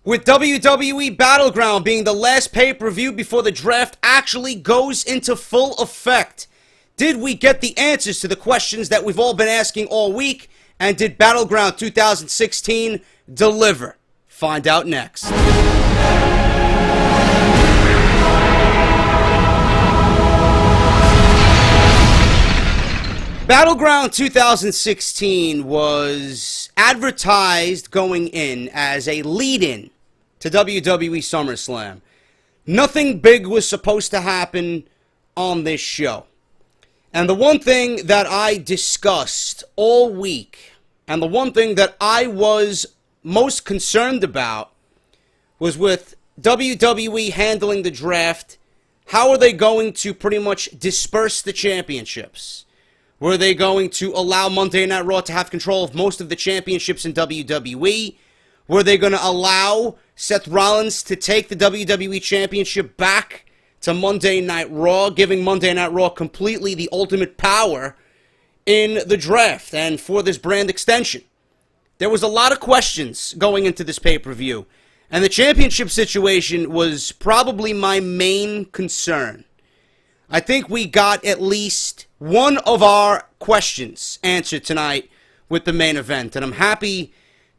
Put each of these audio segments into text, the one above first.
With WWE Battleground being the last pay-per-view before the draft actually goes into full effect, did we get the answers to the questions that we've all been asking all week? And did Battleground 2016 deliver? Find out next. Battleground 2016 was advertised going in as a lead-in to WWE SummerSlam. Nothing big was supposed to happen on this show. And the one thing that I discussed all week, and the one thing that I was most concerned about, was with WWE handling the draft. How are they going to pretty much disperse the championships? Were they going to allow Monday Night Raw to have control of most of the championships in WWE? Were they going to allow Seth Rollins to take the WWE Championship back to Monday Night Raw, giving Monday Night Raw completely the ultimate power in the draft and for this brand extension? There was a lot of questions going into this pay-per-view, and the championship situation was probably my main concern. I think we got at least one of our questions answered tonight with the main event, and I'm happy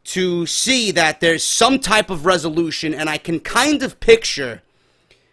to see that there's some type of resolution, and I can kind of picture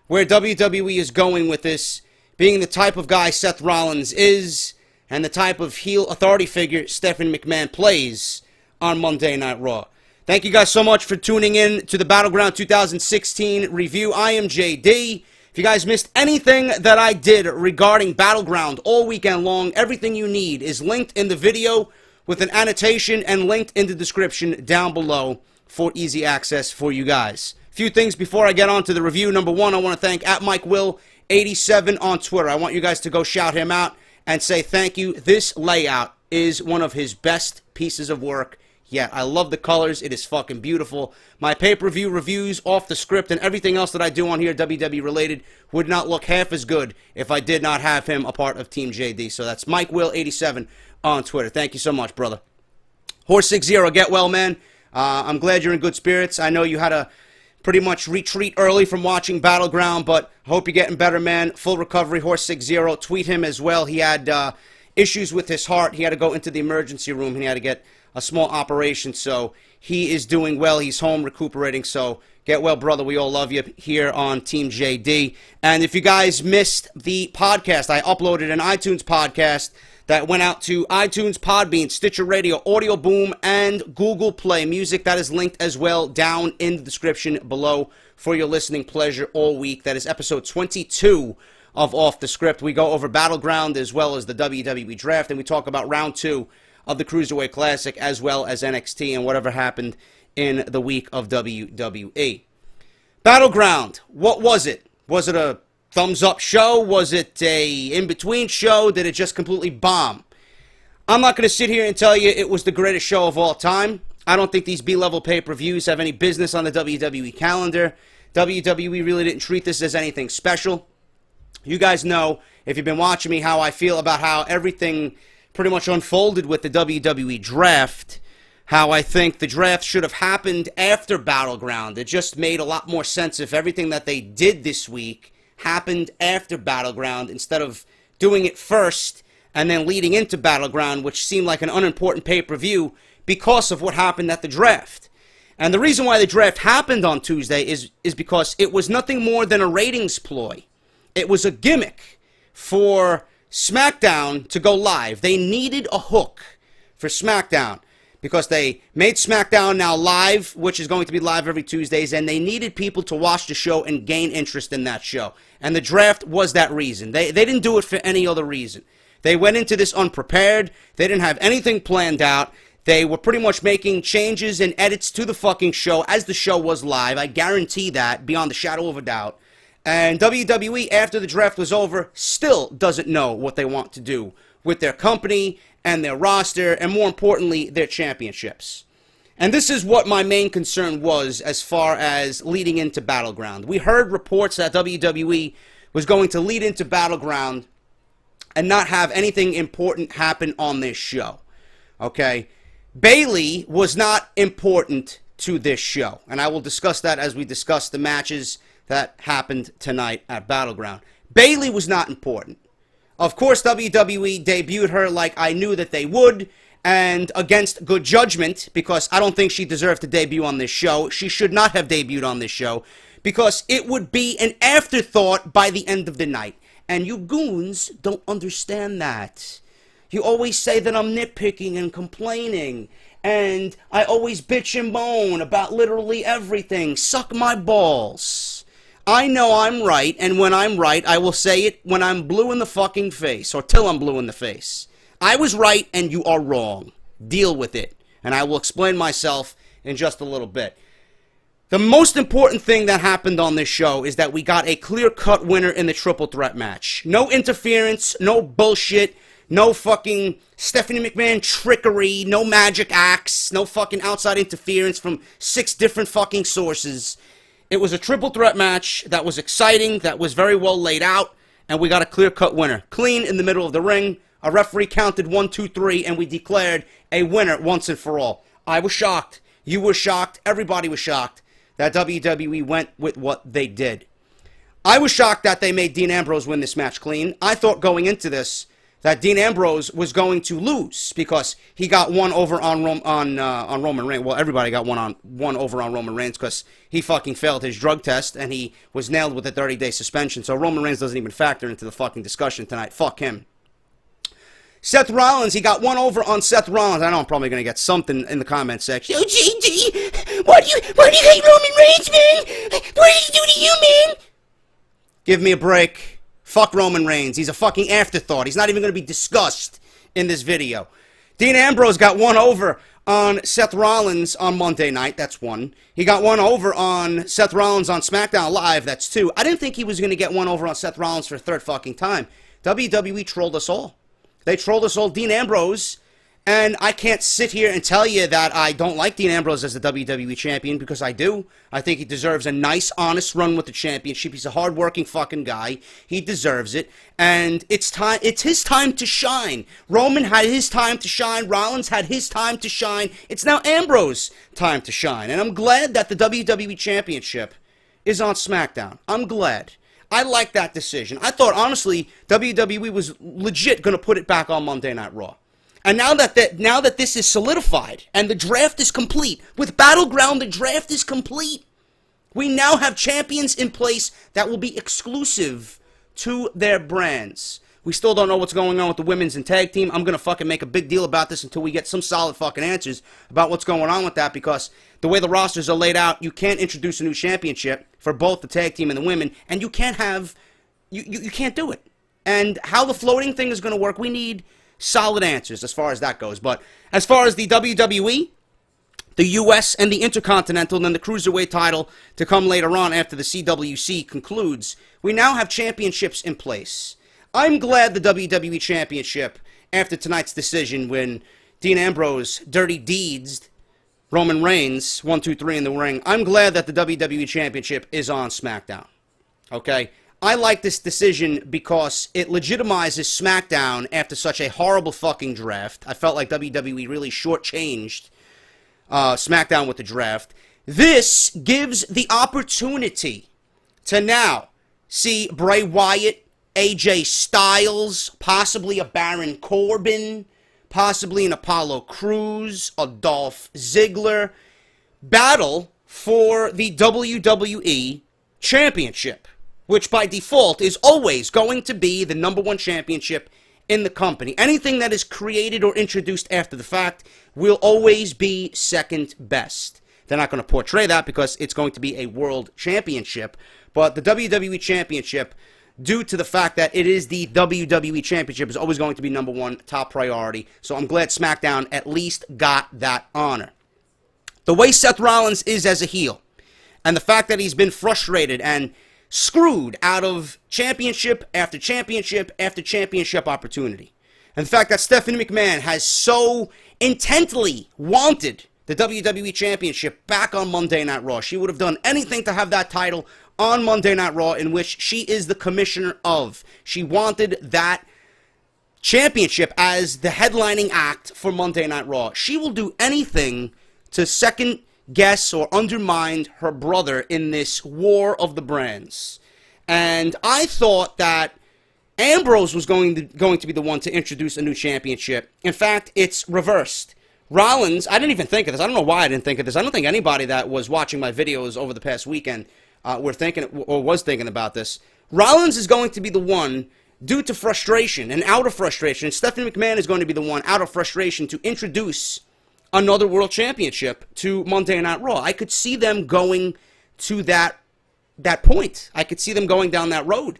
where WWE is going with this, being the type of guy Seth Rollins is, and the type of heel authority figure Stephanie McMahon plays on Monday Night Raw. Thank you guys so much for tuning in to the Battleground 2016 review. I am JD. If you guys missed anything that I did regarding Battleground all weekend long, everything you need is linked in the video with an annotation and linked in the description down below for easy access for you guys. A few things before I get on to the review. Number one, I want to thank @MikeWill87 on Twitter. I want you guys to go shout him out and say thank you. This layout is one of his best pieces of work yet. I love the colors. It is fucking beautiful. My pay-per-view reviews, off the script, and everything else that I do on here, WWE related, would not look half as good if I did not have him a part of Team JD. So that's MikeWill87 on Twitter. Thank you so much, brother. HORSESIXZERO, get well, man. I'm glad you're in good spirits. I know you had a pretty much retreat early from watching Battleground, but I hope you're getting better, man. Full recovery, HORSESIXZERO. Tweet him as well. He had issues with his heart. He had to go into the emergency room. He had to get a small operation, so he is doing well. He's home recuperating, so get well, brother. We all love you here on Team JD. And if you guys missed the podcast, I uploaded an iTunes podcast that went out to iTunes, Podbean, Stitcher Radio, AudioBoom, and Google Play Music. That is linked as well down in the description below for your listening pleasure all week. That is episode 22 of Off the Script. We go over Battleground as well as the WWE Draft, and we talk about round 2 of the Cruiserweight Classic as well as NXT and whatever happened in the week of WWE. Battleground, what was it? Was it a thumbs-up show? Was it a in-between show? Did it just completely bomb? I'm not going to sit here and tell you it was the greatest show of all time. I don't think these B-level pay-per-views have any business on the WWE calendar. WWE really didn't treat this as anything special. You guys know, if you've been watching me, how I feel about how everything pretty much unfolded with the WWE Draft. How I think the draft should have happened after Battleground. It just made a lot more sense if everything that they did this week happened after Battleground instead of doing it first and then leading into Battleground, which seemed like an unimportant pay-per-view because of what happened at the draft. And the reason why the draft happened on Tuesday is because it was nothing more than a ratings ploy. It was a gimmick for SmackDown to go live. They needed a hook for SmackDown because they made SmackDown now live, which is going to be live every Tuesdays, and they needed people to watch the show and gain interest in that show. And the draft was that reason. They didn't do it for any other reason. They went into this unprepared. They didn't have anything planned out. They were pretty much making changes and edits to the fucking show as the show was live. I guarantee that, beyond the shadow of a doubt. And WWE, after the draft was over, still doesn't know what they want to do with their company and their roster, and more importantly, their championships. And this is what my main concern was as far as leading into Battleground. We heard reports that WWE was going to lead into Battleground and not have anything important happen on this show. Okay? Bayley was not important to this show. And I will discuss that as we discuss the matches that happened tonight at Battleground. Bayley was not important. Of course, WWE debuted her like I knew that they would, and against good judgment, because I don't think she deserved to debut on this show. She should not have debuted on this show, because it would be an afterthought by the end of the night. And you goons don't understand that. You always say that I'm nitpicking and complaining, and I always bitch and moan about literally everything. Suck my balls. I know I'm right, and when I'm right, I will say it when I'm blue in the fucking face, or till I'm blue in the face. I was right, and you are wrong. Deal with it. And I will explain myself in just a little bit. The most important thing that happened on this show is that we got a clear-cut winner in the triple threat match. No interference, no bullshit, no fucking Stephanie McMahon trickery, no magic acts, no fucking outside interference from 6 different fucking sources. It was a triple threat match that was exciting, that was very well laid out, and we got a clear-cut winner. Clean in the middle of the ring. A referee counted 1, 2, 3, and we declared a winner once and for all. I was shocked. You were shocked. Everybody was shocked that WWE went with what they did. I was shocked that they made Dean Ambrose win this match clean. I thought going into this that Dean Ambrose was going to lose because he got one over on Roman Reigns. Well, everybody got one over on Roman Reigns because he fucking failed his drug test and he was nailed with a 30-day suspension. So Roman Reigns doesn't even factor into the fucking discussion tonight. Fuck him. Seth Rollins, he got one over on Seth Rollins. I know I'm probably going to get something in the comment section. Oh, JD, why do you hate Roman Reigns, man? What did he do to you, man? Give me a break. Fuck Roman Reigns. He's a fucking afterthought. He's not even going to be discussed in this video. Dean Ambrose got one over on Seth Rollins on Monday night. That's 1. He got one over on Seth Rollins on SmackDown Live. That's 2. I didn't think he was going to get one over on Seth Rollins for a third fucking time. WWE trolled us all. They trolled us all. Dean Ambrose, and I can't sit here and tell you that I don't like Dean Ambrose as the WWE champion, because I do. I think he deserves a nice, honest run with the championship. He's a hard-working fucking guy. He deserves it, and it's his time to shine. Roman had his time to shine. Rollins had his time to shine. It's now Ambrose's time to shine, and I'm glad that the WWE championship is on SmackDown. I'm glad. I like that decision. I thought, honestly, WWE was legit going to put it back on Monday Night Raw. And now that this is solidified and the draft is complete, with Battleground, the draft is complete. We now have champions in place that will be exclusive to their brands. We still don't know what's going on with the women's and tag team. I'm going to fucking make a big deal about this until we get some solid fucking answers about what's going on with that, because the way the rosters are laid out, you can't introduce a new championship for both the tag team and the women, and you can't have, you can't do it. And how the floating thing is going to work, we need solid answers as far as that goes. But as far as the WWE, the US, and the Intercontinental, and then the Cruiserweight title to come later on after the CWC concludes, we now have championships in place. I'm glad the WWE Championship, after tonight's decision when Dean Ambrose dirty deeds Roman Reigns 1, 2, 3 in the ring, I'm glad that the WWE Championship is on SmackDown. Okay? I like this decision because it legitimizes SmackDown after such a horrible fucking draft. I felt like WWE really shortchanged SmackDown with the draft. This gives the opportunity to now see Bray Wyatt, AJ Styles, possibly a Baron Corbin, possibly an Apollo Crews, a Dolph Ziggler, battle for the WWE Championship, which by default is always going to be the #1 championship in the company. Anything that is created or introduced after the fact will always be second best. They're not going to portray that because it's going to be a world championship, but the WWE Championship, due to the fact that it is the WWE Championship, is always going to be #1 top priority. So I'm glad SmackDown at least got that honor. The way Seth Rollins is as a heel, and the fact that he's been frustrated and screwed out of championship after championship after championship opportunity, and the fact that Stephanie McMahon has so intently wanted the WWE Championship back on Monday Night Raw. She would have done anything to have that title on Monday Night Raw, in which she is the commissioner of. She wanted that championship as the headlining act for Monday Night Raw. She will do anything to second guess or undermined her brother in this war of the brands. And I thought that Ambrose was going to be the one to introduce a new championship. In fact, it's reversed. Rollins, I didn't even think of this. I don't know why I didn't think of this. I don't think anybody that was watching my videos over the past weekend was thinking about this. Rollins is going to be the one, due to frustration and out of frustration, and Stephanie McMahon is going to be the one out of frustration to introduce another world championship to Monday Night Raw. I could see them going to that point. I could see them going down that road.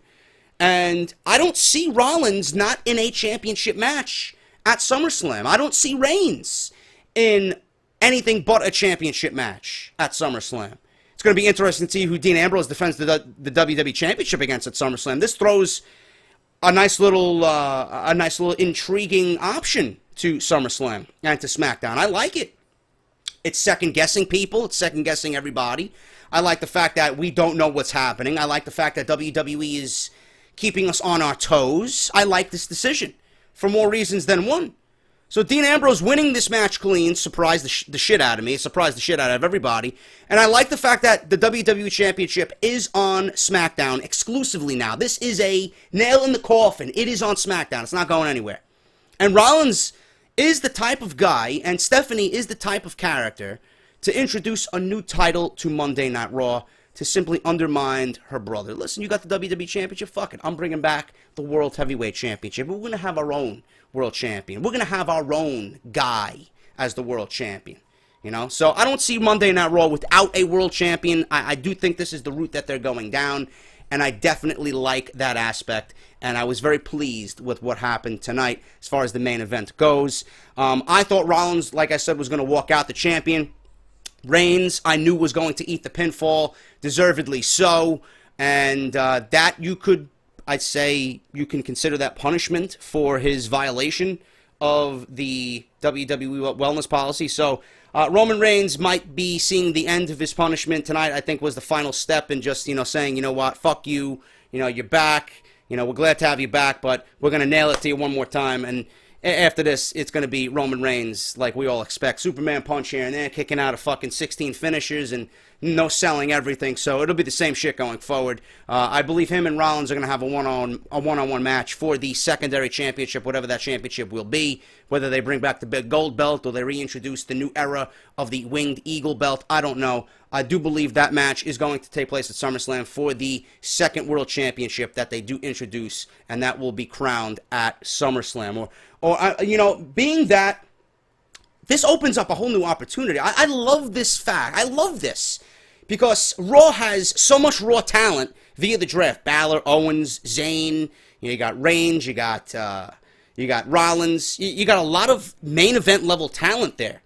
And I don't see Rollins not in a championship match at SummerSlam. I don't see Reigns in anything but a championship match at SummerSlam. It's going to be interesting to see who Dean Ambrose defends the WWE Championship against at SummerSlam. This throws a nice little intriguing option to SummerSlam and to SmackDown. I like it. It's second-guessing people. It's second-guessing everybody. I like the fact that we don't know what's happening. I like the fact that WWE is keeping us on our toes. I like this decision for more reasons than one. So Dean Ambrose winning this match clean surprised the shit out of me. It surprised the shit out of everybody. And I like the fact that the WWE Championship is on SmackDown exclusively now. This is a nail in the coffin. It is on SmackDown. It's not going anywhere. And Rollins is the type of guy, and Stephanie is the type of character, to introduce a new title to Monday Night Raw to simply undermine her brother. Listen, you got the WWE Championship? Fuck it. I'm bringing back the World Heavyweight Championship. We're going to have our own world champion. We're going to have our own guy as the world champion. You know? So I don't see Monday Night Raw without a world champion. I do think this is the route that they're going down, and I definitely like that aspect. And I was very pleased with what happened tonight as far as the main event goes. I thought Rollins, like I said, was going to walk out the champion. Reigns, I knew, was going to eat the pinfall, deservedly so, and that I'd say you can consider that punishment for his violation of the WWE wellness policy. So Roman Reigns might be seeing the end of his punishment tonight. I think was the final step in just, saying, you know what, fuck you, you're back, we're glad to have you back, but we're going to nail it to you one more time. And after this, it's going to be Roman Reigns like we all expect. Superman punch here and there, kicking out of fucking 16 finishers and no selling everything. So it'll be the same shit going forward. I believe him and Rollins are going to have a one-on-one match for the secondary championship, whatever that championship will be. Whether they bring back the big gold belt or they reintroduce the new era of the winged eagle belt, I don't know. I do believe that match is going to take place at SummerSlam for the second world championship that they do introduce, and that will be crowned at SummerSlam. Being that this opens up a whole new opportunity. I love this fact. I love this because Raw has so much Raw talent via the draft. Balor, Owens, Zayn, you got Reigns, you got Rollins. You got a lot of main event level talent there.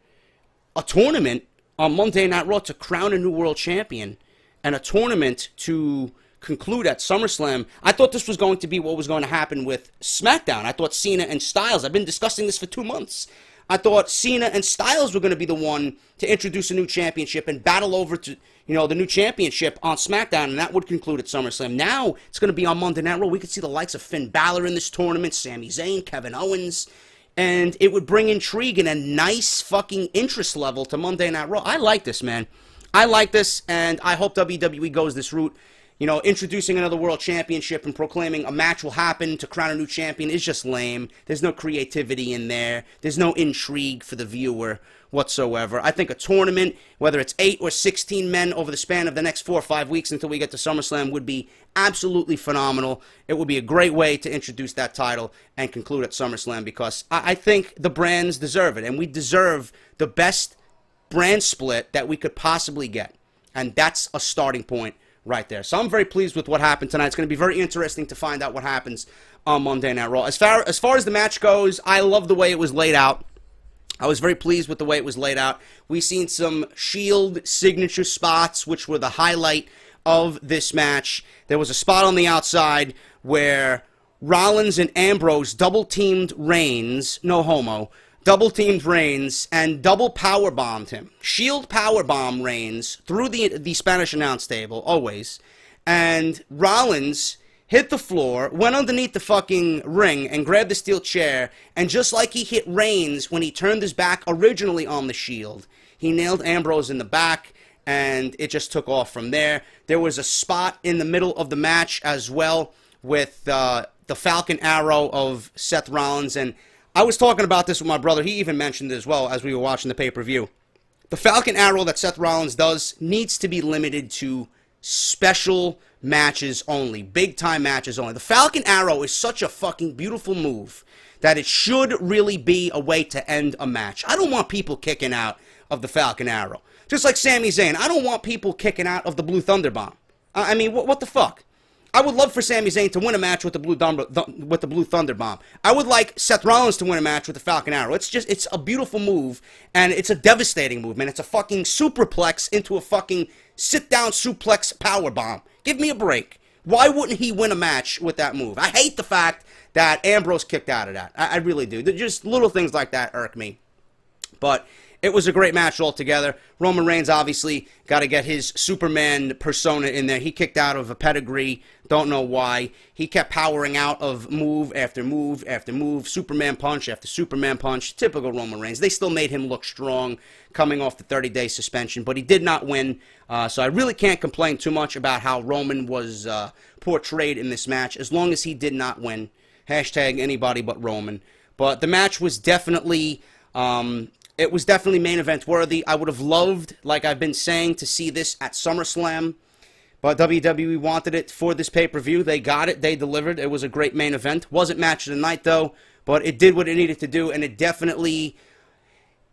A tournament on Monday Night Raw to crown a new world champion, and a tournament to conclude at SummerSlam. I thought this was going to be what was going to happen with SmackDown. I thought Cena and Styles, I've been discussing this for 2 months. I thought Cena and Styles were going to be the one to introduce a new championship and battle over to, the new championship on SmackDown, and that would conclude at SummerSlam. Now, it's going to be on Monday Night Raw. We could see the likes of Finn Balor in this tournament, Sami Zayn, Kevin Owens, and it would bring intrigue and a nice fucking interest level to Monday Night Raw. I like this, man. I like this, and I hope WWE goes this route. Introducing another world championship and proclaiming a match will happen to crown a new champion is just lame. There's no creativity in there. There's no intrigue for the viewer whatsoever. I think a tournament, whether it's 8 or 16 men over the span of the next 4 or 5 weeks until we get to SummerSlam, would be absolutely phenomenal. It would be a great way to introduce that title and conclude at SummerSlam, because I think the brands deserve it, and we deserve the best brand split that we could possibly get. And that's a starting point right there. So I'm very pleased with what happened tonight. It's going to be very interesting to find out what happens on Monday Night Raw. As far as the match goes, I love the way it was laid out. I was very pleased with the way it was laid out. We've seen some Shield signature spots, which were the highlight of this match. There was a spot on the outside where Rollins and Ambrose double-teamed Reigns, no homo, double-teamed Reigns and double power-bombed him. Shield power-bomb Reigns through the Spanish announce table, always, and Rollins hit the floor, went underneath the fucking ring, and grabbed the steel chair, and just like he hit Reigns when he turned his back originally on the Shield, He nailed Ambrose in the back, and it just took off from there. There was a spot in the middle of the match as well with the Falcon Arrow of Seth Rollins, and I was talking about this with my brother. He even mentioned it as well as we were watching the pay-per-view. The Falcon Arrow that Seth Rollins does needs to be limited to special matches only, big-time matches only. The Falcon Arrow is such a fucking beautiful move that it should really be a way to end a match. I don't want people kicking out of the Falcon Arrow. Just like Sami Zayn, I don't want people kicking out of the Blue Thunder Bomb. I mean, what the fuck? I would love for Sami Zayn to win a match with the Blue Thunder Bomb. I would like Seth Rollins to win a match with the Falcon Arrow. It's a beautiful move, and it's a devastating move, man. It's a fucking superplex into a fucking sit-down suplex power bomb. Give me a break. Why wouldn't he win a match with that move? I hate the fact that Ambrose kicked out of that. I really do. Just little things like that irk me. But it was a great match altogether. Roman Reigns obviously got to get his Superman persona in there. He kicked out of a pedigree. Don't know why. He kept powering out of move after move after move. Superman punch after Superman punch. Typical Roman Reigns. They still made him look strong coming off the 30-day suspension, but he did not win. So I really can't complain too much about how Roman was portrayed in this match, as long as he did not win. Hashtag anybody but Roman. But the match was definitely... it was definitely main event worthy. I would have loved, like I've been saying, to see this at SummerSlam. But WWE wanted it for this pay-per-view. They got it. They delivered. It was a great main event. Wasn't match of the night, though. But it did what it needed to do. And it definitely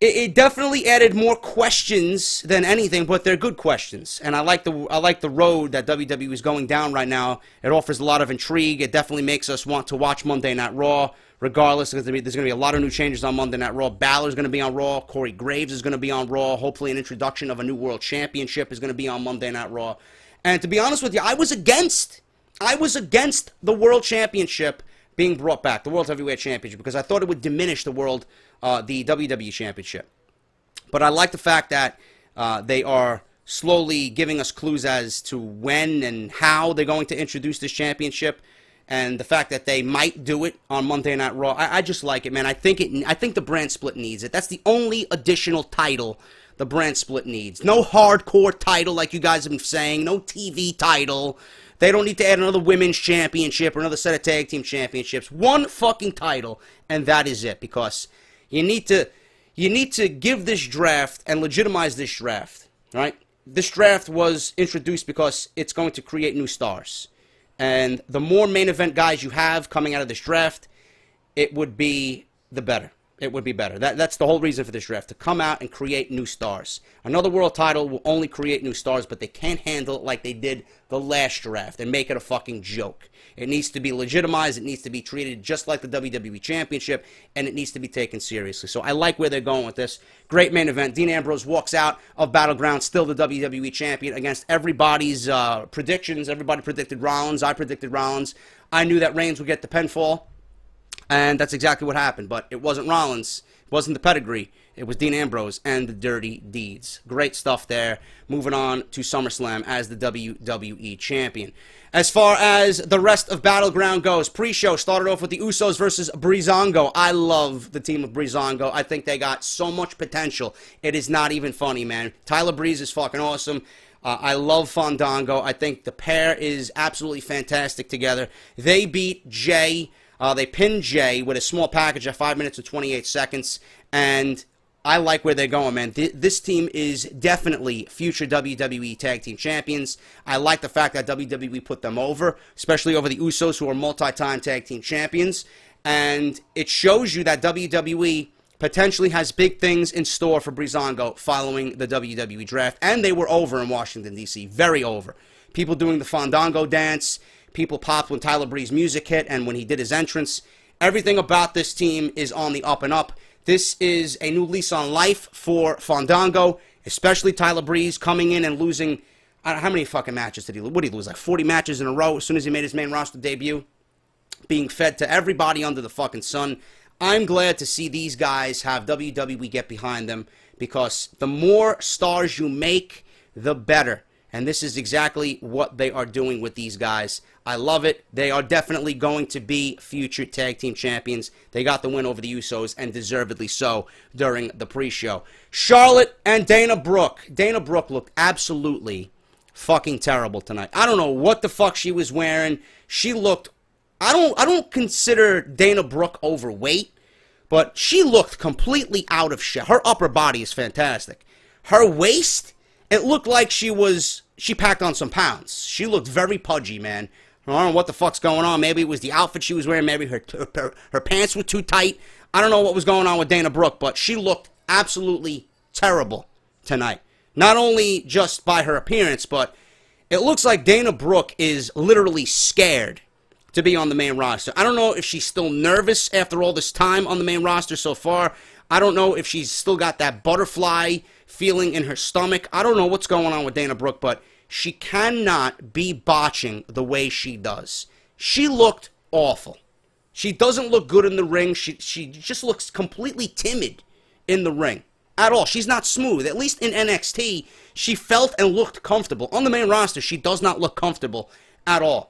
added more questions than anything. But they're good questions. And I like the road that WWE is going down right now. It offers a lot of intrigue. It definitely makes us want to watch Monday Night Raw. Regardless, there's going to be a lot of new changes on Monday Night Raw. Balor's going to be on Raw. Corey Graves is going to be on Raw. Hopefully an introduction of a new World Championship is going to be on Monday Night Raw. And to be honest with you, I was against the World Championship being brought back, the World Heavyweight Championship, because I thought it would diminish the WWE Championship. But I like the fact that they are slowly giving us clues as to when and how they're going to introduce this championship. And the fact that they might do it on Monday Night Raw, I just like it, man. I think the brand split needs it. That's the only additional title the brand split needs. No hardcore title like you guys have been saying. No TV title. They don't need to add another women's championship or another set of tag team championships. One fucking title, and that is it. Because you need to give this draft and legitimize this draft, right? This draft was introduced because it's going to create new stars. And the more main event guys you have coming out of this draft, it would be the better. It would be better. That's the whole reason for this draft, to come out and create new stars. Another world title will only create new stars, but they can't handle it like they did the last draft and make it a fucking joke. It needs to be legitimized. It needs to be treated just like the WWE Championship, and it needs to be taken seriously. So I like where they're going with this. Great main event. Dean Ambrose walks out of Battleground, still the WWE Champion, against everybody's predictions. Everybody predicted Rollins. I predicted Rollins. I knew that Reigns would get the pinfall. And that's exactly what happened. But it wasn't Rollins. It wasn't the pedigree. It was Dean Ambrose and the Dirty Deeds. Great stuff there. Moving on to SummerSlam as the WWE Champion. As far as the rest of Battleground goes, pre-show started off with the Usos versus Breezango. I love the team of Breezango. I think they got so much potential. It is not even funny, man. Tyler Breeze is fucking awesome. I love Fandango. I think the pair is absolutely fantastic together. They beat Jay. They pinned Jay with a small package at 5 minutes and 28 seconds, and I like where they're going, man. This team is definitely future WWE Tag Team Champions. I like the fact that WWE put them over, especially over the Usos, who are multi-time Tag Team Champions, and it shows you that WWE potentially has big things in store for Breezango following the WWE Draft, and they were over in Washington, D.C., very over. People doing the Fandango dance. People popped when Tyler Breeze's music hit and when he did his entrance. Everything about this team is on the up and up. This is a new lease on life for Fandango, especially Tyler Breeze coming in and losing, I don't know, how many fucking matches did he lose? What did he lose, like 40 matches in a row as soon as he made his main roster debut? Being fed to everybody under the fucking sun. I'm glad to see these guys have WWE get behind them, because the more stars you make, the better. And this is exactly what they are doing with these guys. I love it. They are definitely going to be future tag team champions. They got the win over the Usos, and deservedly so, during the pre-show. Charlotte and Dana Brooke. Dana Brooke looked absolutely fucking terrible tonight. I don't know what the fuck she was wearing. She looked... I don't consider Dana Brooke overweight, but she looked completely out of shape. Her upper body is fantastic. Her waist, it looked like she packed on some pounds. She looked very pudgy, man. I don't know what the fuck's going on. Maybe it was the outfit she was wearing. Maybe her pants were too tight. I don't know what was going on with Dana Brooke, but she looked absolutely terrible tonight. Not only just by her appearance, but it looks like Dana Brooke is literally scared to be on the main roster. I don't know if she's still nervous after all this time on the main roster so far. I don't know if she's still got that butterfly feeling in her stomach. I don't know what's going on with Dana Brooke, but she cannot be botching the way she does. She looked awful. She doesn't look good in the ring. She just looks completely timid in the ring at all. She's not smooth. At least in NXT, she felt and looked comfortable. On the main roster, she does not look comfortable at all.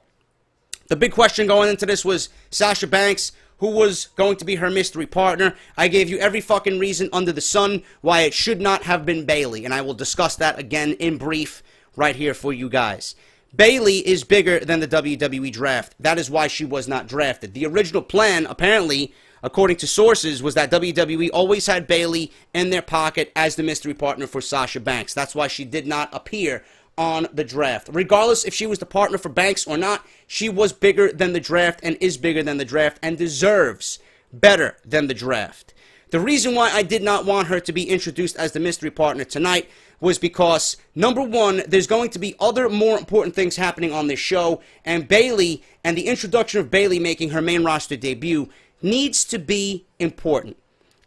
The big question going into this was Sasha Banks, who was going to be her mystery partner. I gave you every fucking reason under the sun why it should not have been Bayley, and I will discuss that again in brief right here for you guys. Bayley is bigger than the WWE draft. That is why she was not drafted. The original plan, apparently, according to sources, was that WWE always had Bayley in their pocket as the mystery partner for Sasha Banks. That's why she did not appear on the draft. Regardless if she was the partner for Banks or not, she was bigger than the draft and is bigger than the draft and deserves better than the draft. The reason why I did not want her to be introduced as the mystery partner tonight was because, number one, there's going to be other more important things happening on this show, and Bayley and the introduction of Bayley making her main roster debut needs to be important.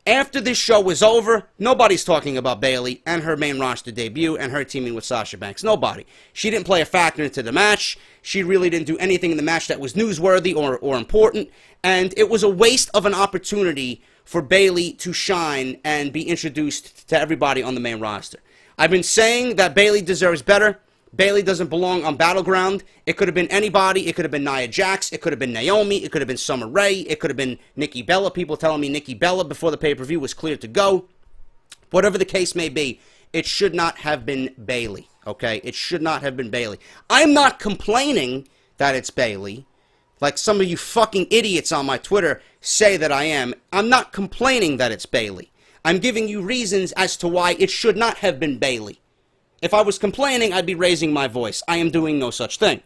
After this show is over, nobody's talking about Bayley and her main roster debut and her teaming with Sasha Banks. Nobody. She didn't play a factor into the match. She really didn't do anything in the match that was newsworthy or important. And it was a waste of an opportunity for Bayley to shine and be introduced to everybody on the main roster. I've been saying that Bayley deserves better. Bayley doesn't belong on Battleground. It could have been anybody. It could have been Nia Jax. It could have been Naomi. It could have been Summer Rae. It could have been Nikki Bella. People telling me Nikki Bella before the pay-per-view was cleared to go. Whatever the case may be, it should not have been Bayley, okay? It should not have been Bayley. I'm not complaining that it's Bayley, like some of you fucking idiots on my Twitter say that I am. I'm not complaining that it's Bayley. I'm giving you reasons as to why it should not have been Bayley. If I was complaining, I'd be raising my voice. I am doing no such thing.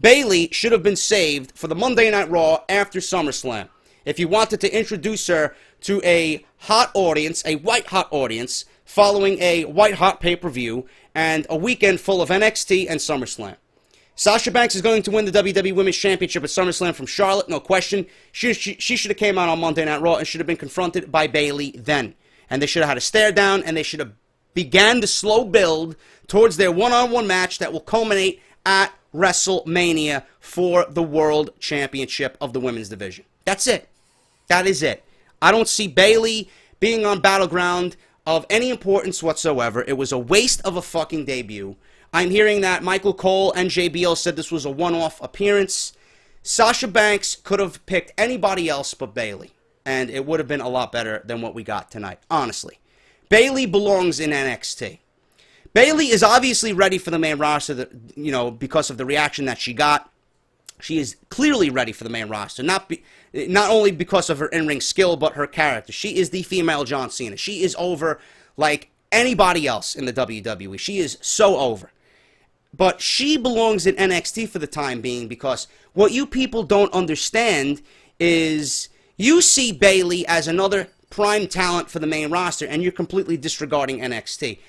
Bayley should have been saved for the Monday Night Raw after SummerSlam. If you wanted to introduce her to a hot audience, a white-hot audience, following a white-hot pay-per-view and a weekend full of NXT and SummerSlam. Sasha Banks is going to win the WWE Women's Championship at SummerSlam from Charlotte, no question. She should have came out on Monday Night Raw and should have been confronted by Bayley then. And they should have had a stare down, and they should have began the slow build towards their one-on-one match that will culminate at WrestleMania for the World Championship of the Women's Division. That's it. That is it. I don't see Bayley being on Battleground of any importance whatsoever. It was a waste of a fucking debut. I'm hearing that Michael Cole and JBL said this was a one-off appearance. Sasha Banks could have picked anybody else but Bayley, and it would have been a lot better than what we got tonight, honestly. Bayley belongs in NXT. Bayley is obviously ready for the main roster, because of the reaction that she got. She is clearly ready for the main roster, not only because of her in-ring skill, but her character. She is the female John Cena. She is over like anybody else in the WWE. She is so over. But she belongs in NXT for the time being, because what you people don't understand is you see Bayley as another prime talent for the main roster, and you're completely disregarding NXT.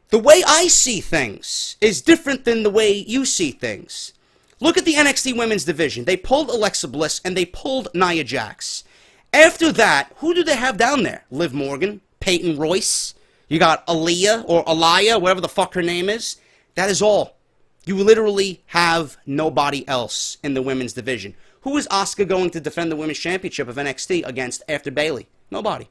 The way I see things is different than the way you see things. Look at the NXT Women's Division. They pulled Alexa Bliss, and they pulled Nia Jax. After that, who do they have down there? Liv Morgan, Peyton Royce, you got Aaliyah, or Aliyah, whatever the fuck her name is. That is all. You literally have nobody else in the women's division. Who is Asuka going to defend the women's championship of NXT against after Bayley? Nobody.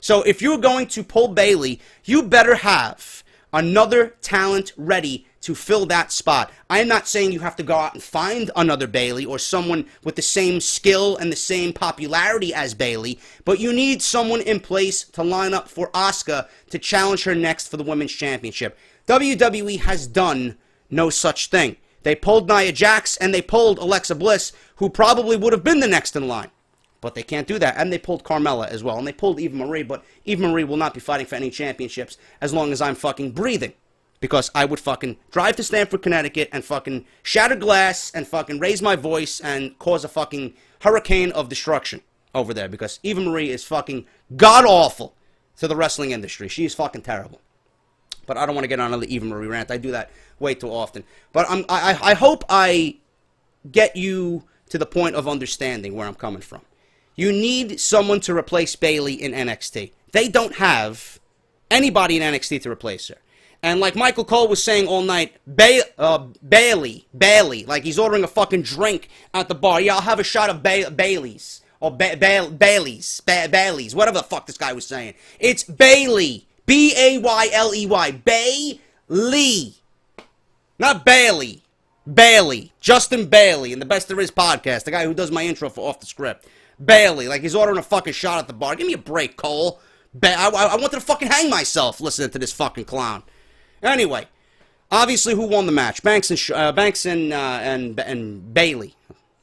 So if you're going to pull Bayley, you better have another talent ready to fill that spot. I am not saying you have to go out and find another Bayley or someone with the same skill and the same popularity as Bayley, but you need someone in place to line up for Asuka to challenge her next for the Women's Championship. WWE has done no such thing. They pulled Nia Jax and they pulled Alexa Bliss, who probably would have been the next in line. But they can't do that. And they pulled Carmella as well. And they pulled Eva Marie, but Eva Marie will not be fighting for any championships as long as I'm fucking breathing. Because I would fucking drive to Stamford, Connecticut and fucking shatter glass and fucking raise my voice and cause a fucking hurricane of destruction over there. Because Eva Marie is fucking god-awful to the wrestling industry. She is fucking terrible. But I don't want to get on another Eva Marie rant. I do that way too often. But I hope I get you to the point of understanding where I'm coming from. You need someone to replace Bayley in NXT. They don't have anybody in NXT to replace her. And like Michael Cole was saying all night, Bayley, like he's ordering a fucking drink at the bar. Yeah, I'll have a shot of Bailey's. Or Bailey's, whatever the fuck this guy was saying. It's Bayley. B-A-Y-L-E-Y. Bayley. Not Bayley. Bayley. Justin Bayley in the Best There Is podcast. The guy who does my intro for Off The Script. Bayley. Like he's ordering a fucking shot at the bar. Give me a break, Cole. I wanted to fucking hang myself listening to this fucking clown. Anyway, obviously, who won the match? Banks and Bayley.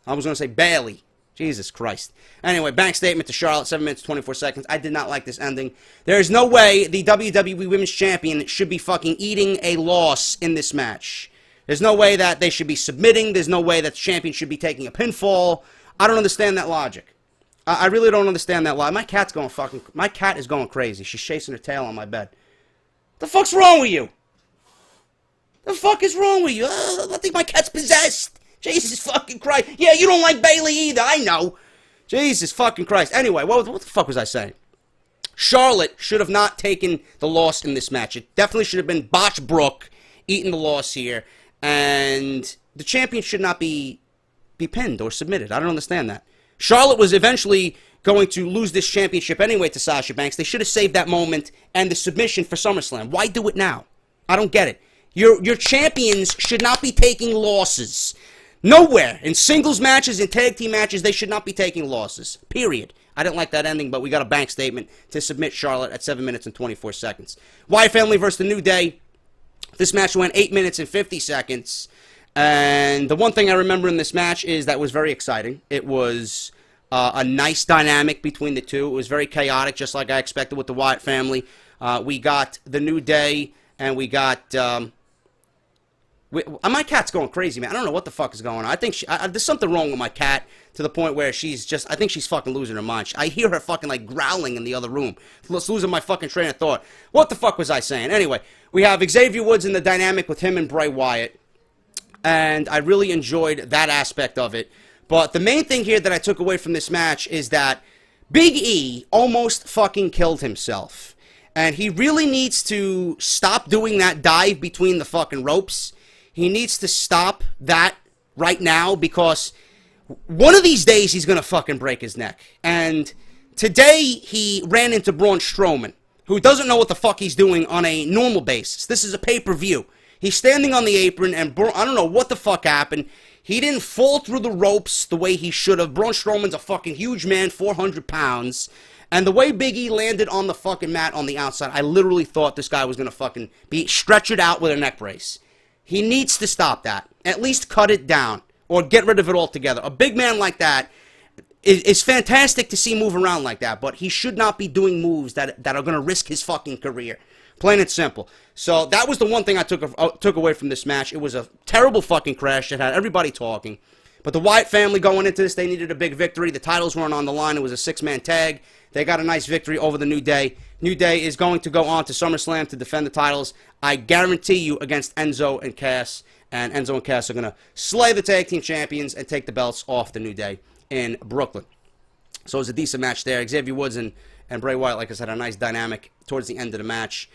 I was going to say Bayley. Jesus Christ. Anyway, Banks' statement to Charlotte, 7 minutes, 24 seconds. I did not like this ending. There is no way the WWE Women's Champion should be fucking eating a loss in this match. There's no way that they should be submitting. There's no way that the champion should be taking a pinfall. I don't understand that logic. I really don't understand that logic. My cat is going crazy. She's chasing her tail on my bed. The fuck's wrong with you? The fuck is wrong with you? I think my cat's possessed. Jesus fucking Christ. Yeah, you don't like Bayley either. I know. Jesus fucking Christ. Anyway, what the fuck was I saying? Charlotte should have not taken the loss in this match. It definitely should have been Botch Brooke eating the loss here. And the champion should not be pinned or submitted. I don't understand that. Charlotte was eventually going to lose this championship anyway to Sasha Banks. They should have saved that moment and the submission for SummerSlam. Why do it now? I don't get it. Your champions should not be taking losses. Nowhere. In singles matches, in tag team matches, they should not be taking losses. Period. I didn't like that ending, but we got a bank statement to submit Charlotte at 7 minutes and 24 seconds. Wyatt family versus The New Day. This match went 8 minutes and 50 seconds. And the one thing I remember in this match is that it was very exciting. It was a nice dynamic between the two. It was very chaotic, just like I expected with the Wyatt family. We got The New Day, and we got... my cat's going crazy, man. I don't know what the fuck is going on. I think there's something wrong with my cat to the point where she's just... I think she's fucking losing her mind. I hear her fucking, like, growling in the other room. Losing my fucking train of thought. What the fuck was I saying? Anyway, we have Xavier Woods in the dynamic with him and Bray Wyatt. And I really enjoyed that aspect of it. But the main thing here that I took away from this match is that Big E almost fucking killed himself. And he really needs to stop doing that dive between the fucking ropes. He needs to stop that right now because one of these days he's going to fucking break his neck. And today he ran into Braun Strowman, who doesn't know what the fuck he's doing on a normal basis. This is a pay-per-view. He's standing on the apron, and I don't know what the fuck happened. He didn't fall through the ropes the way he should have. Braun Strowman's a fucking huge man, 400 pounds. And the way Big E landed on the fucking mat on the outside, I literally thought this guy was going to fucking be stretchered out with a neck brace. He needs to stop that. At least cut it down. Or get rid of it altogether. A big man like that is fantastic to see move around like that. But he should not be doing moves that are going to risk his fucking career. Plain and simple. So that was the one thing I took away from this match. It was a terrible fucking crash. It had everybody talking. But the Wyatt family going into this, they needed a big victory. The titles weren't on the line. It was a six-man tag. They got a nice victory over the New Day. New Day is going to go on to SummerSlam to defend the titles. I guarantee you against Enzo and Cass. And Enzo and Cass are going to slay the tag team champions and take the belts off the New Day in Brooklyn. So it was a decent match there. Xavier Woods and Bray Wyatt, like I said, a nice dynamic towards the end of the match.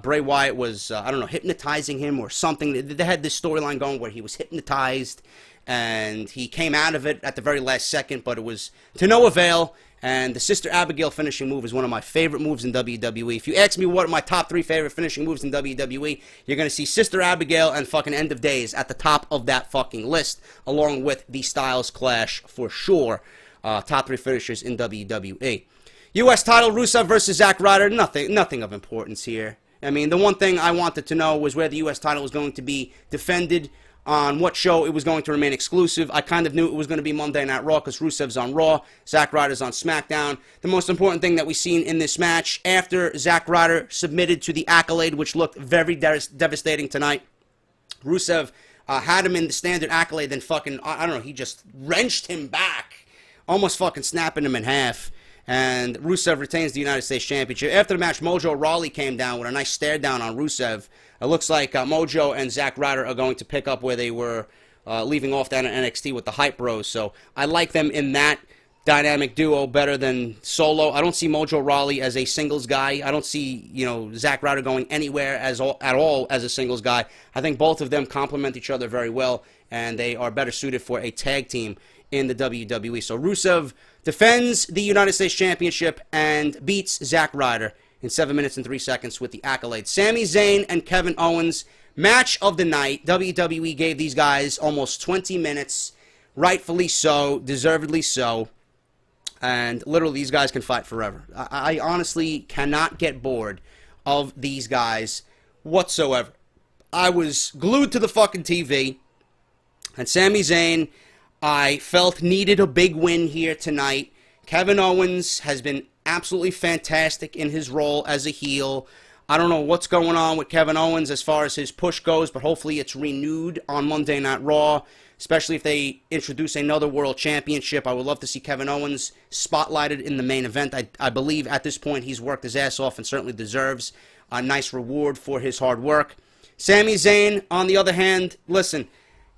Bray Wyatt was, I don't know, hypnotizing him or something. They had this storyline going where he was hypnotized and he came out of it at the very last second, but it was to no avail. And the Sister Abigail finishing move is one of my favorite moves in WWE. If you ask me what are my top 3 favorite finishing moves in WWE, you're going to see Sister Abigail and fucking End of Days at the top of that fucking list, along with the Styles Clash for sure. Top 3 finishers in WWE. U.S. title, Rusev versus Zack Ryder. Nothing of importance here. I mean, the one thing I wanted to know was where the U.S. title was going to be defended, on what show it was going to remain exclusive. I kind of knew it was going to be Monday Night Raw because Rusev's on Raw, Zack Ryder's on SmackDown. The most important thing that we seen in this match, after Zack Ryder submitted to the Accolade, which looked very devastating tonight, Rusev had him in the standard Accolade, then fucking, I don't know, he just wrenched him back, almost fucking snapping him in half. And Rusev retains the United States Championship. After the match, Mojo Rawley came down with a nice stare down on Rusev. It looks like Mojo and Zack Ryder are going to pick up where they were leaving off down in NXT with the Hype Bros. So I like them in that dynamic duo better than solo. I don't see Mojo Rawley as a singles guy. I don't see, Zack Ryder going anywhere at all as a singles guy. I think both of them complement each other very well, and they are better suited for a tag team in the WWE. So Rusev defends the United States Championship and beats Zack Ryder in 7 minutes and 3 seconds with the Accolade. Sami Zayn and Kevin Owens, match of the night. WWE gave these guys almost 20 minutes, rightfully so, deservedly so, and literally these guys can fight forever. I honestly cannot get bored of these guys whatsoever. I was glued to the fucking TV, and Sami Zayn, I felt needed a big win here tonight. Kevin Owens has been absolutely fantastic in his role as a heel. I don't know what's going on with Kevin Owens as far as his push goes, but hopefully it's renewed on Monday Night Raw, especially if they introduce another World Championship. I would love to see Kevin Owens spotlighted in the main event. I believe at this point he's worked his ass off and certainly deserves a nice reward for his hard work. Sami Zayn, on the other hand, listen,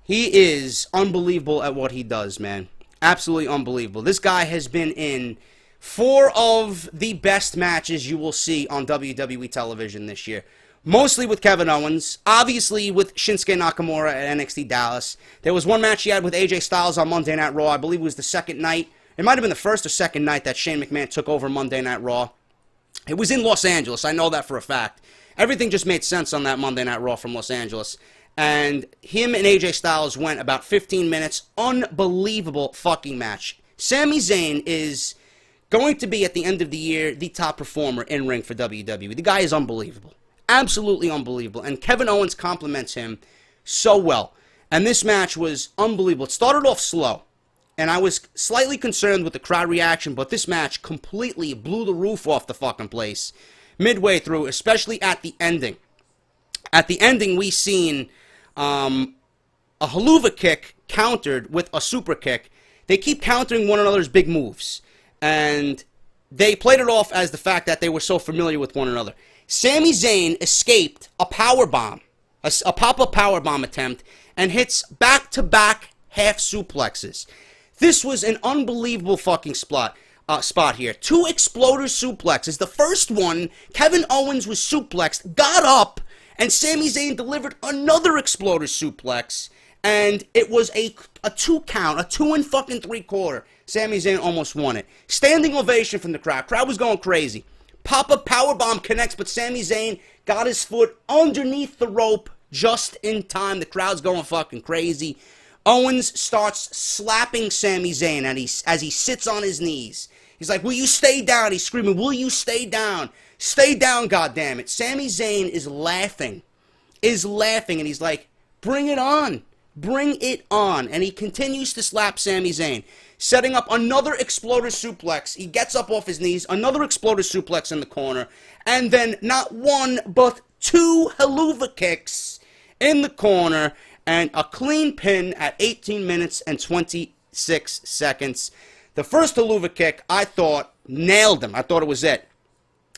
he is unbelievable at what he does, man. Absolutely unbelievable. This guy has been in 4 of the best matches you will see on WWE television this year. Mostly with Kevin Owens, obviously with Shinsuke Nakamura at NXT Dallas. There was one match he had with AJ Styles on Monday Night Raw. I believe it was the second night. It might have been the first or second night that Shane McMahon took over Monday Night Raw. It was in Los Angeles. I know that for a fact. Everything just made sense on that Monday Night Raw from Los Angeles. And him and AJ Styles went about 15 minutes. Unbelievable fucking match. Sami Zayn is going to be, at the end of the year, the top performer in ring for WWE. The guy is unbelievable. Absolutely unbelievable. And Kevin Owens compliments him so well. And this match was unbelievable. It started off slow. And I was slightly concerned with the crowd reaction, but this match completely blew the roof off the fucking place midway through, especially at the ending. At the ending, we seen a haluva kick countered with a super kick. They keep countering one another's big moves. And they played it off as the fact that they were so familiar with one another. Sami Zayn escaped a powerbomb, a pop-up powerbomb attempt, and hits back-to-back half suplexes. This was an unbelievable fucking spot here. 2 exploder suplexes. The first one, Kevin Owens was suplexed, got up, and Sami Zayn delivered another exploder suplex, and it was a 2 count, a 2 and fucking 3/4. Sami Zayn almost won it. Standing ovation from the crowd. Crowd was going crazy. Pop-up powerbomb connects, but Sami Zayn got his foot underneath the rope just in time. The crowd's going fucking crazy. Owens starts slapping Sami Zayn as he sits on his knees. He's like, "Will you stay down?" He's screaming, "Will you stay down? Stay down, goddammit." Sami Zayn is laughing, and he's like, "Bring it on. Bring it on." And he continues to slap Sami Zayn, setting up another exploder suplex. He gets up off his knees, another exploder suplex in the corner, and then not 1, but 2 haluva kicks in the corner, and a clean pin at 18 minutes and 26 seconds. The first haluva kick, I thought, nailed him. I thought it was it.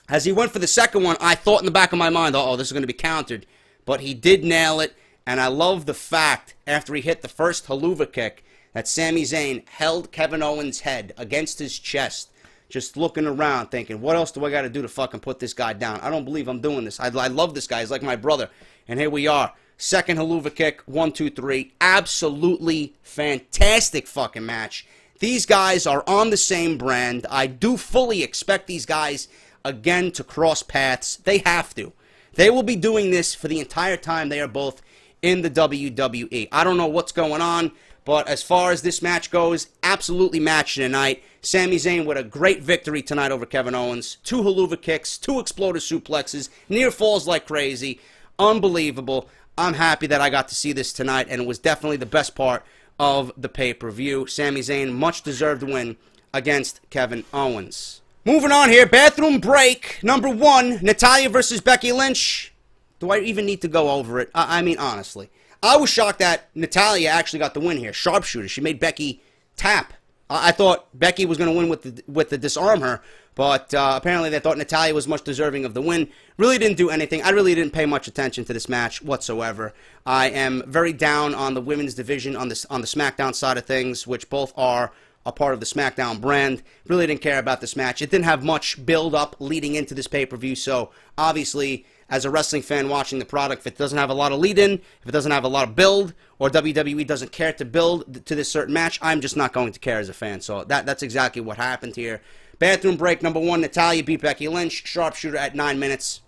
As he went for the second one, I thought in the back of my mind, uh-oh, this is going to be countered. But he did nail it, and I love the fact, after he hit the first haluva kick, that Sami Zayn held Kevin Owens' head against his chest, just looking around, thinking, what else do I got to do to fucking put this guy down? I don't believe I'm doing this. I love this guy. He's like my brother. And here we are. Second haluva kick, 1, 2, 3. Absolutely fantastic fucking match. These guys are on the same brand. I do fully expect these guys, again, to cross paths. They have to. They will be doing this for the entire time they are both in the WWE. I don't know what's going on, but as far as this match goes, absolutely match tonight. Sami Zayn with a great victory tonight over Kevin Owens. 2 haluva kicks, 2 exploder suplexes, near falls like crazy. Unbelievable. I'm happy that I got to see this tonight, and it was definitely the best part of the pay-per-view. Sami Zayn, much deserved win against Kevin Owens. Moving on here, bathroom break. Number 1, Natalya versus Becky Lynch. Do I even need to go over it? I mean, honestly. I was shocked that Natalya actually got the win here. Sharpshooter. She made Becky tap. I thought Becky was going to win with the disarm her, but apparently they thought Natalya was much deserving of the win. Really didn't do anything. I really didn't pay much attention to this match whatsoever. I am very down on the women's division on the SmackDown side of things, which both are a part of the SmackDown brand. Really didn't care about this match. It didn't have much build-up leading into this pay-per-view, so obviously, as a wrestling fan watching the product, if it doesn't have a lot of lead-in, if it doesn't have a lot of build, or WWE doesn't care to build to this certain match, I'm just not going to care as a fan. So that's exactly what happened here. Bathroom break number 1, Natalya beat Becky Lynch. Sharpshooter at 9 minutes.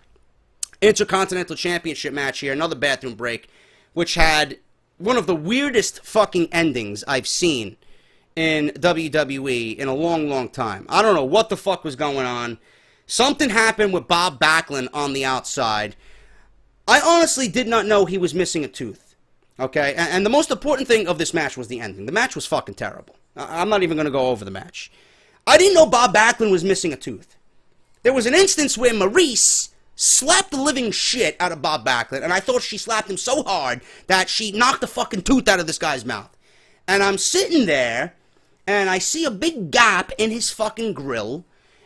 Intercontinental Championship match here. Another bathroom break, which had one of the weirdest fucking endings I've seen in WWE in a long, long time. I don't know what the fuck was going on. Something happened with Bob Backlund on the outside. I honestly did not know he was missing a tooth. Okay? And the most important thing of this match was the ending. The match was fucking terrible. I'm not even going to go over the match. I didn't know Bob Backlund was missing a tooth. There was an instance where Maurice slapped the living shit out of Bob Backlund, and I thought she slapped him so hard that she knocked the fucking tooth out of this guy's mouth. And I'm sitting there, and I see a big gap in his fucking grill,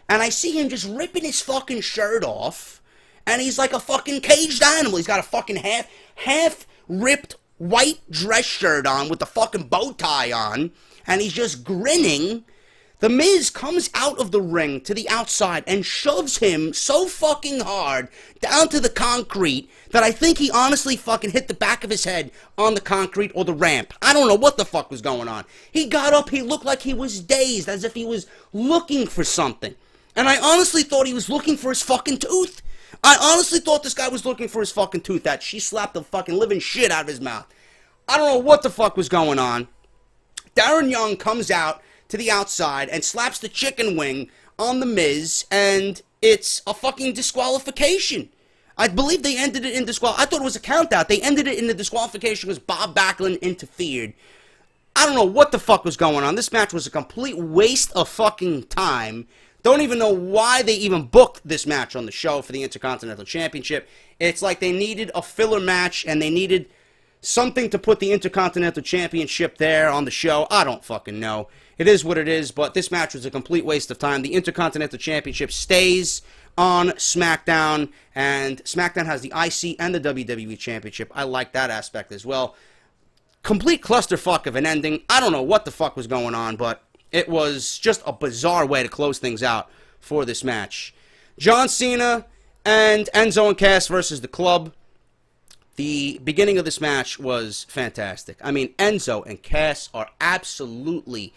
and I see him just ripping his fucking shirt off, and he's like a fucking caged animal. He's got a fucking half-ripped white dress shirt on with the fucking bow tie on, and he's just grinning. The Miz comes out of the ring to the outside and shoves him so fucking hard down to the concrete that I think he honestly fucking hit the back of his head on the concrete or the ramp. I don't know what the fuck was going on. He got up, he looked like he was dazed, as if he was looking for something. And I honestly thought he was looking for his fucking tooth. I honestly thought this guy was looking for his fucking tooth, that she slapped the fucking living shit out of his mouth. I don't know what the fuck was going on. Darren Young comes out to the outside and slaps the chicken wing on the Miz, and it's a fucking disqualification. I believe they ended it in disqualification. I thought it was a count out. They ended it in the disqualification because Bob Backlund interfered. I don't know what the fuck was going on. This match was a complete waste of fucking time. Don't even know why they even booked this match on the show for the Intercontinental Championship. It's like they needed a filler match, and they needed something to put the Intercontinental Championship there on the show. I don't fucking know. It is what it is, but this match was a complete waste of time. The Intercontinental Championship stays on SmackDown, and SmackDown has the IC and the WWE Championship. I like that aspect as well. Complete clusterfuck of an ending. I don't know what the fuck was going on, but it was just a bizarre way to close things out for this match. John Cena and Enzo and Cass versus The Club. The beginning of this match was fantastic. I mean, Enzo and Cass are absolutely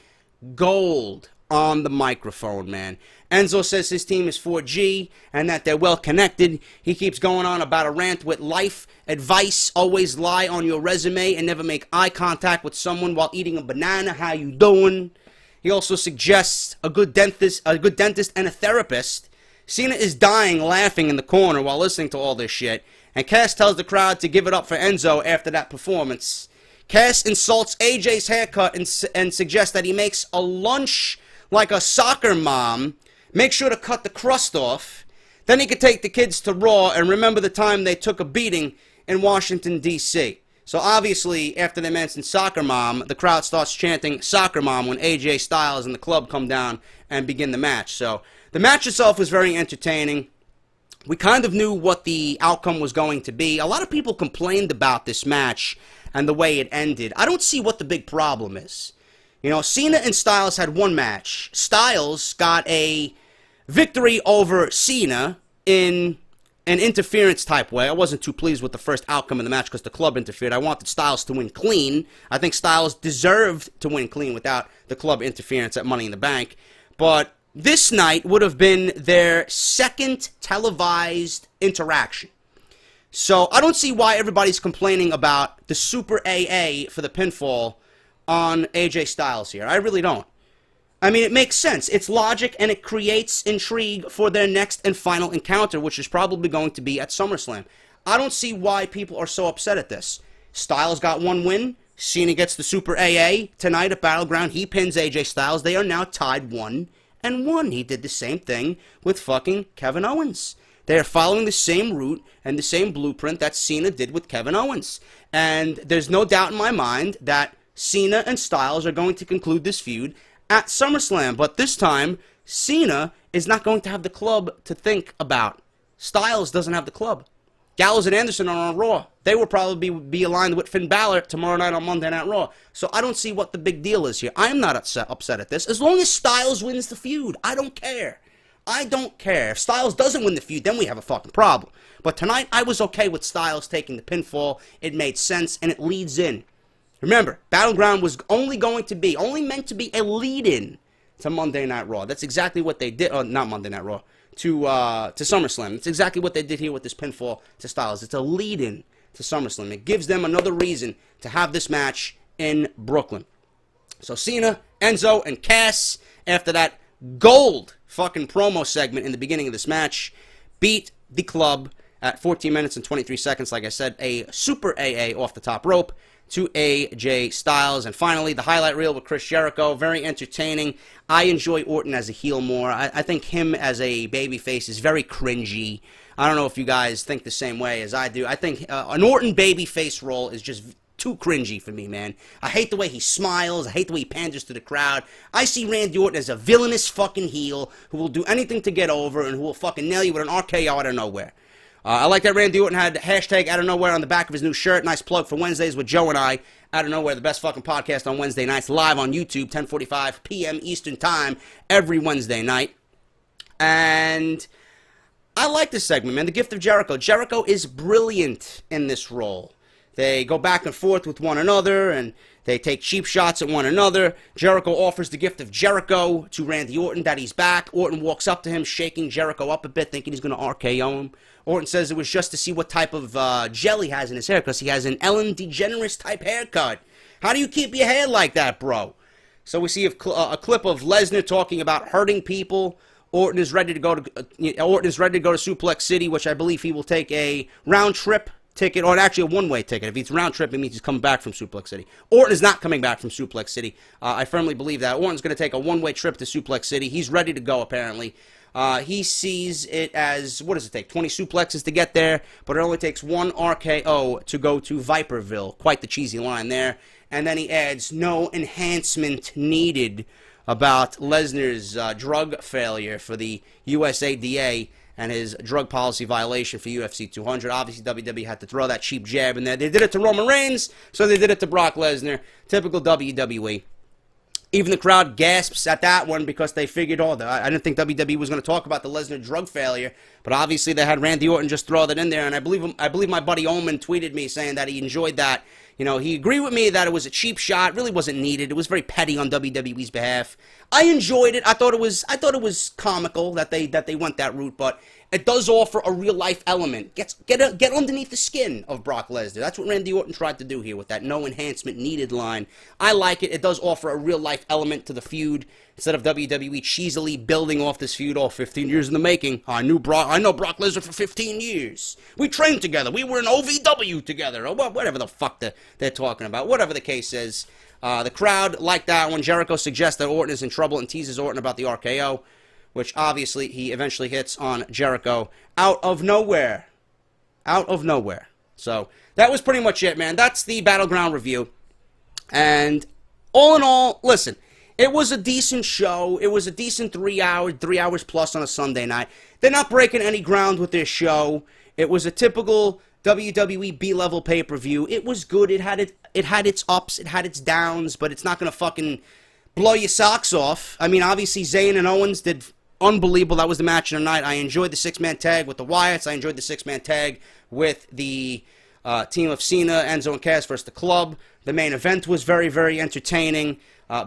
gold on the microphone, man. Enzo says his team is 4G and that they're well connected. He keeps going on about a rant with life advice. Always lie on your resume and never make eye contact with someone while eating a banana. How you doing? He also suggests a good dentist and a therapist. Cena is dying laughing in the corner while listening to all this shit. And Cass tells the crowd to give it up for Enzo after that performance. Cass insults AJ's haircut and suggests that he makes a lunch like a soccer mom. Make sure to cut the crust off. Then he could take the kids to Raw and remember the time they took a beating in Washington, D.C. So obviously, after they mentioned soccer mom, the crowd starts chanting soccer mom when AJ Styles and The Club come down and begin the match. So the match itself was very entertaining. We kind of knew what the outcome was going to be. A lot of people complained about this match and the way it ended. I don't see what the big problem is. You know, Cena and Styles had one match. Styles got a victory over Cena in an interference type way. I wasn't too pleased with the first outcome of the match because the club interfered. I wanted Styles to win clean. I think Styles deserved to win clean without the club interference at Money in the Bank. But this night would have been their second televised interaction. So I don't see why everybody's complaining about the Super AA for the pinfall on AJ Styles here. I really don't. I mean, it makes sense. It's logic, and it creates intrigue for their next and final encounter, which is probably going to be at SummerSlam. I don't see why people are so upset at this. Styles got one win. Cena gets the Super AA tonight at Battleground. He pins AJ Styles. They are now tied 1-1. He did the same thing with fucking Kevin Owens. They are following the same route and the same blueprint that Cena did with Kevin Owens. And there's no doubt in my mind that Cena and Styles are going to conclude this feud at SummerSlam. But this time, Cena is not going to have the club to think about. Styles doesn't have the club. Gallows and Anderson are on Raw. They will probably be aligned with Finn Balor tomorrow night on Monday Night Raw. So I don't see what the big deal is here. I am not upset at this. As long as Styles wins the feud, I don't care. I don't care. If Styles doesn't win the feud, then we have a fucking problem. But tonight, I was okay with Styles taking the pinfall. It made sense, and it leads in. Remember, Battleground was only meant to be a lead-in to Monday Night Raw. That's exactly what they did. Not Monday Night Raw. To SummerSlam. That's exactly what they did here with this pinfall to Styles. It's a lead-in to SummerSlam. It gives them another reason to have this match in Brooklyn. So Cena, Enzo, and Cass, after that gold fucking promo segment in the beginning of this match, beat the club at 14 minutes and 23 seconds. Like I said, a Super AA off the top rope to AJ Styles. And finally, the highlight reel with Chris Jericho. Very entertaining. I enjoy Orton as a heel more. I think him as a babyface is very cringy. I don't know if you guys think the same way as I do. I think an Orton babyface role is just too cringy for me, man. I hate the way he smiles. I hate the way he panders to the crowd. I see Randy Orton as a villainous fucking heel who will do anything to get over and who will fucking nail you with an RKO out of nowhere. I like that Randy Orton had hashtag out of nowhere on the back of his new shirt. Nice plug for Wednesdays with Joe and I. Out of Nowhere, the best fucking podcast on Wednesday nights, live on YouTube, 10:45 p.m. Eastern Time, every Wednesday night. And I like this segment, man. The Gift of Jericho. Jericho is brilliant in this role. They go back and forth with one another, and they take cheap shots at one another. Jericho offers the gift of Jericho to Randy Orton, that he's back. Orton walks up to him, shaking Jericho up a bit, thinking he's going to RKO him. Orton says it was just to see what type of gel he has in his hair, because he has an Ellen DeGeneres type haircut. How do you keep your hair like that, bro? So we see a clip of Lesnar talking about hurting people. Orton is ready to go to Suplex City, which I believe he will take a round trip ticket, or actually a one-way ticket. If it's round trip, it means he's coming back from Suplex City. Orton is not coming back from Suplex City. I firmly believe that. Orton's going to take a one-way trip to Suplex City. He's ready to go, apparently. He sees it as, what does it take, 20 suplexes to get there, but it only takes one RKO to go to Viperville. Quite the cheesy line there. And then he adds, no enhancement needed, about Lesnar's drug failure for the USADA and his drug policy violation for UFC 200. Obviously, WWE had to throw that cheap jab in there. They did it to Roman Reigns, so they did it to Brock Lesnar. Typical WWE. Even the crowd gasps at that one because they figured, I didn't think WWE was going to talk about the Lesnar drug failure, but obviously they had Randy Orton just throw that in there, and I believe my buddy Omen tweeted me saying that he enjoyed that. You know, he agreed with me that it was a cheap shot, really wasn't needed. It was very petty on WWE's behalf. I enjoyed it. I thought it was comical that they went that route, but it does offer a real life element. Get underneath the skin of Brock Lesnar. That's what Randy Orton tried to do here with that no enhancement needed line. I like it. It does offer a real life element to the feud instead of WWE cheesily building off this feud. 15 years in the making. I know Brock Lesnar for 15 years. We trained together. We were in OVW together, or whatever the fuck they're talking about. Whatever the case is. The crowd liked that when Jericho suggests that Orton is in trouble and teases Orton about the RKO, which obviously he eventually hits on Jericho out of nowhere. Out of nowhere. So that was pretty much it, man. That's the Battleground review. And all in all, listen, it was a decent show. It was a decent 3 hours plus on a Sunday night. They're not breaking any ground with their show. It was a typical WWE B-level pay-per-view. It was good. It had its ups, it had its downs, but it's not going to fucking blow your socks off. I mean, obviously, Zayn and Owens did unbelievable. That was the match of the night. I enjoyed the six-man tag with the Wyatts. I enjoyed the six-man tag with the team of Cena, Enzo, and Cass versus the Club. The main event was very, very entertaining.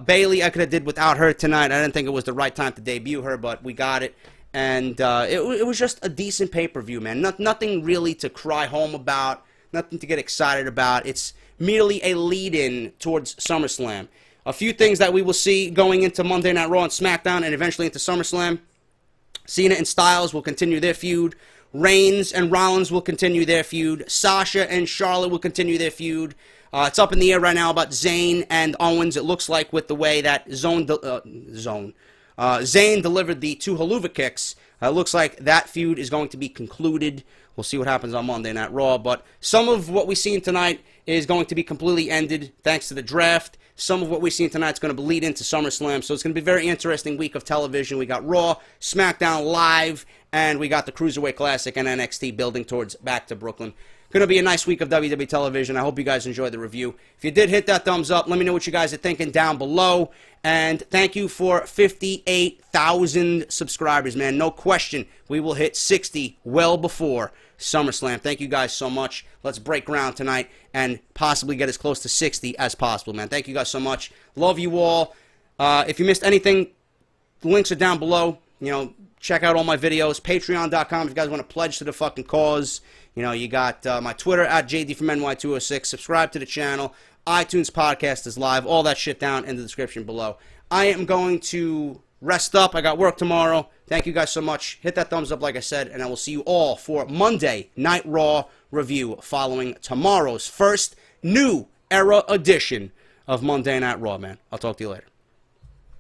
Bayley, I could have did without her tonight. I didn't think it was the right time to debut her, but we got it. And it was just a decent pay-per-view, man. Nothing really to cry home about. Nothing to get excited about. It's merely a lead-in towards SummerSlam. A few things that we will see going into Monday Night Raw and SmackDown and eventually into SummerSlam. Cena and Styles will continue their feud. Reigns and Rollins will continue their feud. Sasha and Charlotte will continue their feud. It's up in the air right now about Zayn and Owens. It looks like with the way that Zayn delivered the two haluva kicks, it looks like that feud is going to be concluded. We'll see what happens on Monday Night Raw. But some of what we've seen tonight is going to be completely ended thanks to the draft. Some of what we've seen tonight is going to bleed into SummerSlam. So it's going to be a very interesting week of television. We got Raw, SmackDown Live, and we got the Cruiserweight Classic and NXT building towards back to Brooklyn. Going to be a nice week of WWE television. I hope you guys enjoyed the review. If you did, hit that thumbs up. Let me know what you guys are thinking down below. And thank you for 58,000 subscribers, man. No question, we will hit 60 well before SummerSlam. Thank you guys so much. Let's break ground tonight and possibly get as close to 60 as possible, man. Thank you guys so much. Love you all. If you missed anything, the links are down below. You know, check out all my videos. Patreon.com if you guys want to pledge to the fucking cause. You know, you got my Twitter at JDfromNY206. Subscribe to the channel. iTunes podcast is live. All that shit down in the description below. I am going to rest up. I got work tomorrow. Thank you guys so much. Hit that thumbs up like I said, and I will see you all for Monday Night Raw review following tomorrow's first new era edition of Monday Night Raw, man. I'll talk to you later.